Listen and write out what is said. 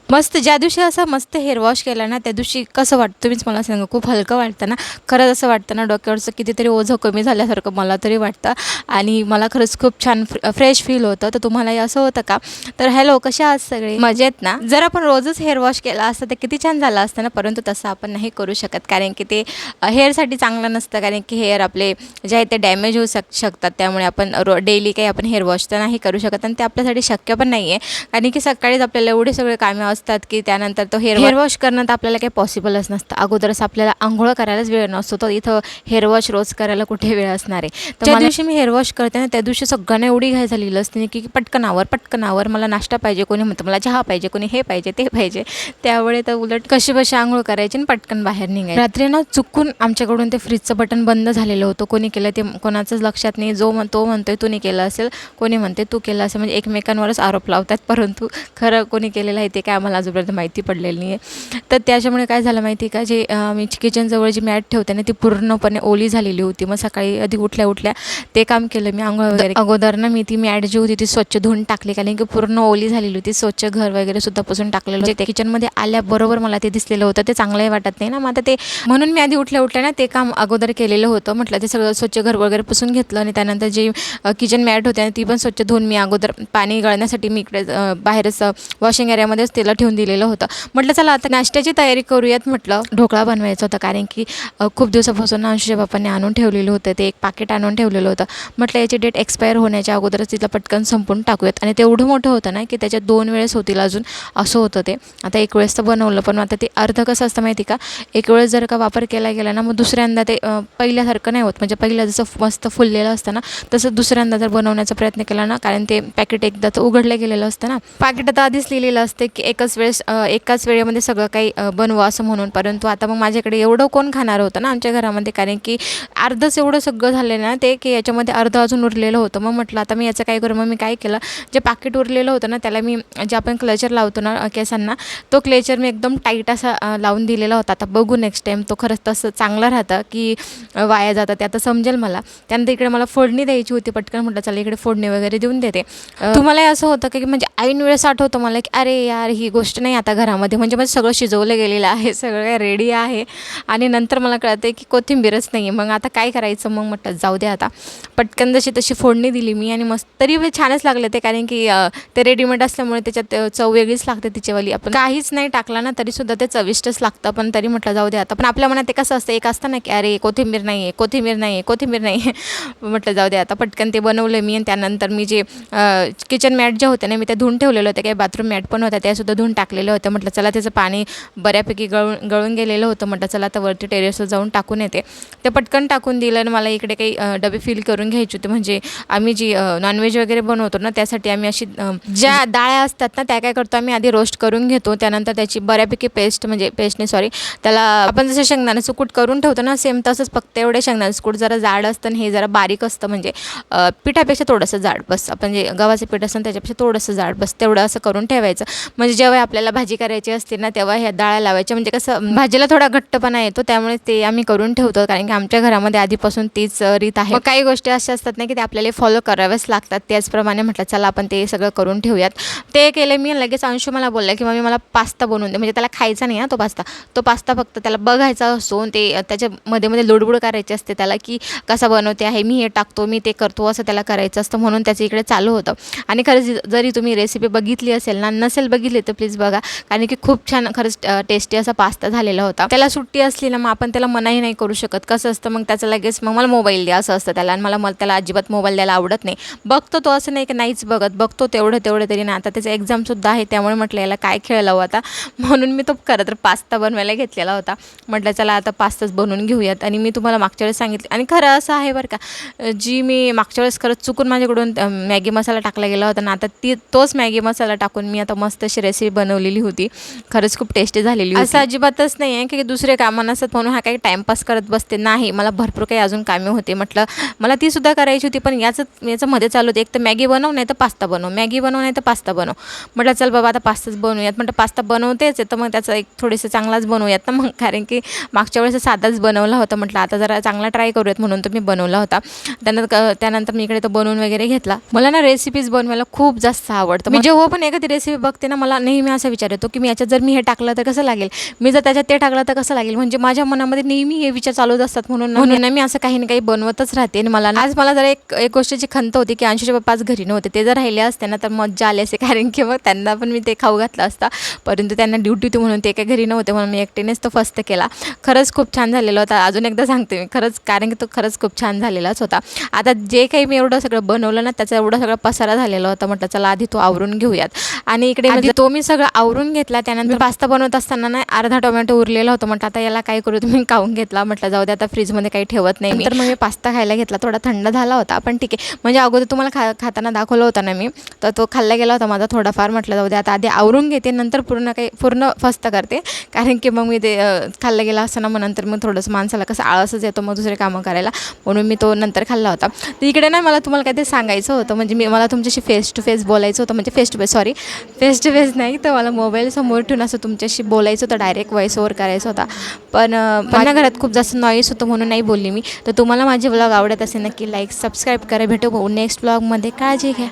मस्त ज्या दिवशी असं मस्त हेअर वॉश केला ना, त्या दिवशी कसं वाटतं तुम्हीच मला सांगा. खूप हलकं वाटतं ना. खरंच असं वाटतं ना, डोक्यावरचं कितीतरी ओझं कमी झाल्यासारखं मला तरी वाटतं आणि मला खरंच खूप छान फ्रेश फील होतं. तर तुम्हालाही असं होतं का? तर हॅलो, कशा आहात सगळे? मजेत ना? जर आपण रोजच हेअर वॉश केला असतं तर किती छान झालं असतं ना, परंतु तसं आपण नाही करू शकत कारण की ते हेअरसाठी चांगलं नसतं. कारण की हेअर आपले जे आहे ते डॅमेज होऊ शकतात. त्यामुळे आपण डेली काही आपण हेअर वॉश तर नाही करू शकत आणि ते आपल्यासाठी शक्य पण नाही आहे. कारण की सकाळीच आपल्याला एवढे सगळे कामे असतात की त्यानंतर तो हेअर वॉश करणं तर आपल्याला काही पॉसिबलच नसतं. अगोदरच आपल्याला अंघोळ करायलाच वेळ नसतो, तर इथं हेअर वॉश रोज करायला कुठे वेळ असणार आहे. तर ज्या दिवशी मी हेअर वॉश करते ना, त्या दिवशी सगळ्यांना एवढी घाई झालेली असते की पटकन आवर, मला नाश्ता पाहिजे, कोणी म्हणतं मला चहा पाहिजे, कोणी हे पाहिजे ते पाहिजे. त्यावेळी तर उलट कशी आंघोळ करायची आणि पटकन बाहेर निघायचं. रात्री ना चुकून आमच्याकडून ते फ्रीजचं बटन बंद झालेलं होतं. कोणी केलं ते कोणाचंच लक्षात नाही. तो म्हणतोय तूने केलं असेल, कोणी म्हणते तू केलं असेल, म्हणजे एकमेकांवरच आरोप लावतात. परंतु खरं कोणी केलेलं आहे ते काय आम्हाला अजूनपर्यंत माहिती पडलेलं नाही आहे. तर त्याच्यामुळे काय झालं माहिती का, जे मी किचनजवळ जी मॅट ठेवते ना, ती पूर्णपणे ओली झालेली होती. मग सकाळी आधी उठल्या ते काम केलं मी. आंघोळ वगैरे अगोदर ना मी ती मॅट जी होती ती स्वच्छ धुवून टाकली, कारण की पूर्ण ओली झालेली होती. स्वच्छ घर वगैरे सुद्धा पुसून टाकलेलं होतं. त्या किचनमध्ये आल्याबरोबर मला ते दिसलेलं होतं. ते चांगलंही वाटत नाही ना. मग आता ते म्हणून मी आधी उठल्या ना ते काम अगोदर केलेलं होतं. म्हटलं ते सगळं स्वच्छ घर वगैरे पुसून घेतलं आणि त्यानंतर जी किचन मॅट होती ती पण स्वच्छ धुवून मी अगोदर पाणी गळण्यासाठी मी इकडे बाहेरच वॉशिंग एरियामध्येच तेला ठेवून दिलेलं होतं. म्हटलं चला आता नाश्त्याची तयारी करूयात. म्हटलं ढोकळा बनवायचा होता, कारण की खूप दिवसापासून अंशूच्या बापांनी आणून ठेवलेलं होतं. ते एक पाकिट आणून ठेवलेलं होतं. म्हटलं याची डेट एक्सपायर होण्याच्या अगोदरच तिथलं पटकन संपून टाकूयात. आणि ते एवढं मोठं होतं ना की त्याच्यात 2 वेळेस होतील अजून, असं होतं ते. आता एक वेळेस तर बनवलं, पण आता ते अर्ध कसं असतं माहिती का, एक वेळेस जर का वापर केला गेला ना, मग दुसऱ्यांदा ते पहिल्यासारखं नाही होत. म्हणजे पहिलं जसं मस्त फुललेलं असतं ना, तसं दुसऱ्यांदा जर बनवण्याचा प्रयत्न केला ना, कारण ते पॅकेट एकदा तर उघडलं गेलेलं असतं ना. पाकिटात आधीच लिहिलेलं असते की एकाच वेळेमध्ये सगळं काही बनवा असं म्हणून. परंतु आता मग माझ्याकडे एवढं कोण खाणार होतं ना आमच्या घरामध्ये, कारण की अर्धच एवढं सगळं झालं ना ते, की याच्यामध्ये अर्ध अजून उरलेलं होतं. मग म्हटलं आता मी याचं काय करू. मग मी काय केलं, जे पाकिट उरलेलं होतं ना त्याला मी जे आपण क्लेचर लावतो ना केसांना, तो क्लेचर मी एकदम टाईट असा लावून दिलेला होता. आता बघू नेक्स्ट टाईम तो खरंच तसं चांगलं राहतं की वाया जातं ते आता समजेल मला. त्यानंतर इकडे मला फोडणी द्यायची होती पटकन. म्हटलं चला इकडे फोडणी वगैरे देऊन देते. तुम्हालाही असं होतं की म्हणजे ऐन वेळेस आठवतं मला की अरे यार ही गोष्ट नाही आता घरामध्ये, म्हणजे माझं सगळं शिजवलं गेलेलं आहे, सगळं काय रेडी आहे आणि नंतर मला कळतं की कोथिंबीरच नाही आहे. मग आता काय करायचं. मग म्हटलं जाऊ दे आता, पटकन जशी तशी फोडणी दिली मी आणि मस्त तरी छानच लागले ते, कारण की ते रेडीमेड असल्यामुळे त्याच्यात चव वेगळीच लागते तिच्यावाली. आपण काहीच नाही टाकला ना तरीसुद्धा ते चविष्टच लागतं. पण तरी म्हटलं जाऊ दे आता. पण आपल्या मनात ते कसं असतं, एक असतं ना की अरे कोथिंबीर नाही आहे म्हटलं जाऊ दे आता. पटकन ते बनवलं मी आणि त्यानंतर मी जे किचन मॅट ज्या होत्या ना मी त्या धुवून ठेवलेलं होतं. काही बाथरूम मॅट पण होत्या त्यासुद्धा धुवून टाकलेलं होतं. म्हटलं चला त्याचं पाणी बऱ्यापैकी गळून गेलेलं होतं. म्हटलं चला आता वरती टेरेसवर जाऊन टाकून येते. ते पटकन टाकून दिलं आणि मला इकडे काही डबे फिल करून घ्यायचे होते. म्हणजे आम्ही जी नॉनव्हेज वगैरे बनवतो ना त्यासाठी आम्ही अशी ज्या डाळ्या असतात ना त्या काय करतो आम्ही आधी रोस्ट करून घेतो. त्यानंतर त्याची बऱ्यापैकी त्याला आपण जसं शेंगदाण्याचं कूट करून ठेवतो ना सेम तसंच, फक्त एवढे शेंगदाण्याचं कूट जरा जाड असतं आणि हे जरा बारीक असतं. म्हणजे पिठापेक्षा थोडंसं जाड बस. आपण जे गव्हाचं पीठ असतं त्याच्यापेक्षा थोडंसं जाड बस, तेवढं असं करून ठेवायचं. म्हणजे जेव्हा आपल्याला भाजी करायची असते ना तेव्हा ह्या डाळ्या लावायच्या. म्हणजे कसं भाजीला थोडा घट्टपणा येतो, त्यामुळे ते आम्ही करून ठेवतो. कारण की आमच्या घरामध्ये आधीपासून तीच रीत आहे. मग काही गोष्टी अशा असतात ना की ते आपल्याला फॉलो कराव्याच लागतात. त्याचप्रमाणे म्हटलं चला आपण ते सगळं करून ठेवूयात. ते केलं मी. लगेच अंशू मला बोलला की मम्मी मला पास्ता बनवून दे. म्हणजे त्याला खायचा नाही तो पास्ता फक्त त्याला बघायचा असतो. ते त्याच्या मध्ये लुडबुड करायची असते त्याला की कसा बनवते आहे, मी हे टाकतो, मी ते करतो, असं त्याला करायचं असतं. म्हणून त्याचं इकडे चालू होतं. आणि खरंच जरी तुम्ही रेसिपी बघितली असेल ना, नसेल बघितली तर प्लीज बघा, कारण की खूप छान खरंच टेस्टी असा पास्ता झालेला होता. त्याला सुट्टी असली ना मग आपण त्याला मनाही नाही करू शकत. कसं असतं मग त्याचं लगेच मग मला मोबाईल द्या असं असतं त्याला. आणि मला त्याला अजिबात मोबाईल द्यायला आवडत नाही. बघतो तो, असं नाही की नाहीच बघतो तेवढं तरी ना. आता त्याचं एक्झामसुद्धा आहे, त्यामुळे म्हटलं याला काय खेळ लावू आता. म्हणून मी तो खरं तर पास्ता बनवायला घेतलेला होता. म्हटलं चला आता पास्ताच बनवून घेऊयात. आणि मी तुम्हाला मागच्या वेळेस सांगितलं, आणि खरं असं आहे बरं का, जी मी मागच्या वेळेस खरंच चुकून माझ्याकडून मॅगी मसाला टाकला गेला होता ना, आता तोच मॅगी मसाला टाकून मी आता मस्त अशी रेसिपी बनवलेली होती. खरंच खूप टेस्टी झालेली होती. असं अजिबातच नाही आहे की दुसरे कामं नसतात म्हणून हा काही टाईमपास करत बसते. नाही, मला भरपूर काही अजून कामे होते. म्हटलं मला तीसुद्धा करायची होती, पण याचं मध्ये चालू होते, एक तर मॅगी बनव नाही तर पास्ता बनव, मॅगी बनव नाही तर पास्ता बनव. म्हटलं चल बाबा आता पास्ताच बनवूयात. म्हटलं पास्ता बनवतेच आहे तर मग त्याचा एक थोडेसे चांगलाच बनवूयात ना मग, कारण की मागच्या वेळेस साधाच बनवला होता. म्हटलं आता जरा चांगला ट्राय करूयात म्हणून तो मी बनवला होता. त्यानंतर मी इकडे तो बनवून वगैरे घेतला. मला ना रेसिपीज बनवायला खूप जास्त आवडतं. मी जेव्हा पण एखादी रेसिपी बघते ना मला नेहमी असा विचार येतो की मी याच्यात जर मी हे टाकलं तर कसं लागेल, मी जर त्याच्यात ते टाकलं तर कसं लागेल. म्हणजे माझ्या मनामध्ये नेहमी हे विचार चालूच असतात. म्हणून मी असं काही ना काही बनवतच राहते. आणि आज मला जर एक गोष्टीची खंत होती की अंशूचे पप्पा आज घरी नव्हते. ते जर राहिले असते ना तर मज्जा आली असते, कारण की मग त्यांना पण मी ते खाऊ घातलं असतं. परंतु त्यांना ड्युटी होती म्हणून ते काही घरी नव्हते, म्हणून मी एकटीनेच तो फस्त केला. खरंच खूप छान झालेला होता. अजून एकदा सांगते मी, खरंच, कारण की तो खरंच खूप छान झालेलाच होता. आता जे काही मी एवढं सगळं बनवलं ना, त्याचा एवढा सगळा पसारा झालेला होता. म्हटलं चला आधी तो आवरून घेऊयात. आणि इकडे म्हणजे तो मी सगळं आवरून घेतला. त्यानंतर पास्ता बनवत असताना ना अर्धा टोमॅटो उरलेला होता. म्हटलं आता याला काय करू, तुम्ही खाऊन घेतला. म्हटलं जाऊ दे, आता फ्रीजमध्ये काही ठेवत नाही. तर मग मी पास्ता खायला घेतला. थोडा थंड झाला होता, पण ठीक आहे. म्हणजे अगोदर तुम्हाला खाताना दाखवलं होता ना मी, तर तो खाल्ला गेला होता माझा थोडाफार. म्हटलं जाऊ दे, आता आधी आवरून घेते, नंतर पूर्ण फस्त करते. कारण की मग मी ते खाल्लं गेला असताना मग नंतर मग थोडंसं माणसाला कसं आळसच येतो मग दुसरे कामं करायला, म्हणून मी तो नंतर खाल्ला होता. तर इकडे ना मला तुम्हाला काहीतरी सांगायचं होतं. म्हणजे मला तुमच्याशी फेस टू फेस बोलायचं होतं. म्हणजे फेस टू फेस नाही, तर मला मोबाईल समोर ठेवून असं तुमच्याशी बोलायचं होतं, डायरेक्ट व्हॉईस ओव्हर करायचं होता. पण माझ्या घरात खूप जास्त नॉईस होतं म्हणून नाही बोलली मी. तर तुम्हाला माझे व्लॉग आवडत असेल नक्की लाईक सबस्क्राईब करा. भेटू नेक्स्ट व्लॉगमध्ये. काळजी घ्या.